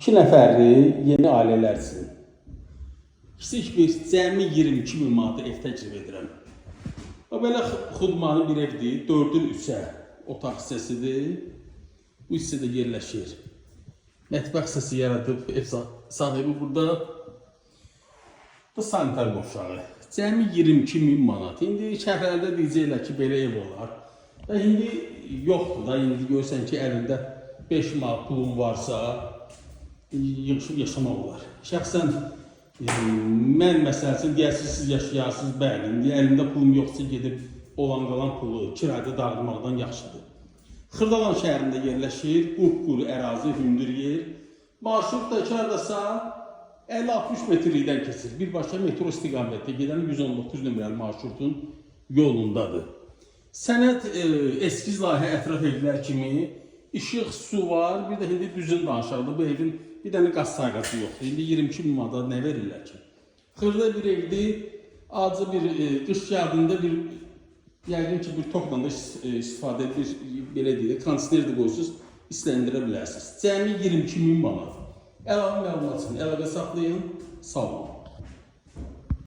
2 nəfərli yeni ailələr üçün kiçik bir cəmi 22.000 manat ev təklif edirəm. O belə xudmanı bir evdir, 4-ün 3-ə otaq hissəsidir. Bu hissədə yerləşir. Mətbəx hissəsi yaradıb ev sahibi burada. Bu sanitar qovşağı. Cəmi 22.000 manat. İndi şəhərlərdə deyəcəklər ki, belə ev olar. Və indi yoxdur da, indi görsən ki, əlində 5 manat pulun varsa, yığışıb yaşamaq olar. Şəxsən mən məsəl üçün deyərsiniz, siz yaşayarsınız, bəli. İndi əlimdə pulum yoxsa gedib olan qalan pulu kirayədə dağıtmaqdan yaxşıdır. Xırdalan şəhərində yerləşir, quru ərazi, hündür yer. Marşrut da hardasa 50-60 metrlikdən keçir. Birbaşa metro istiqamətdə gedən 119 nömrəli marşrutun yolundadır. Sənəd eskiz layihə ətraf evlər kimi işıq, su var, bir də indi düzün danışardı. Bu evin bir dənə qaz sayğası yoxdur. İndi 22.000 manata nə verirlər ki? Xırda bir evdir, acı bir qış yağdığında bir yəqin ki, bir tokla da istifadə edir, belə deyək, kondisioner də qoyursuz, isləndirə bilərsiniz. Cəmi 22.000 manat. Əlavə məlumat üçün əlaqə saxlayın, sağ olun.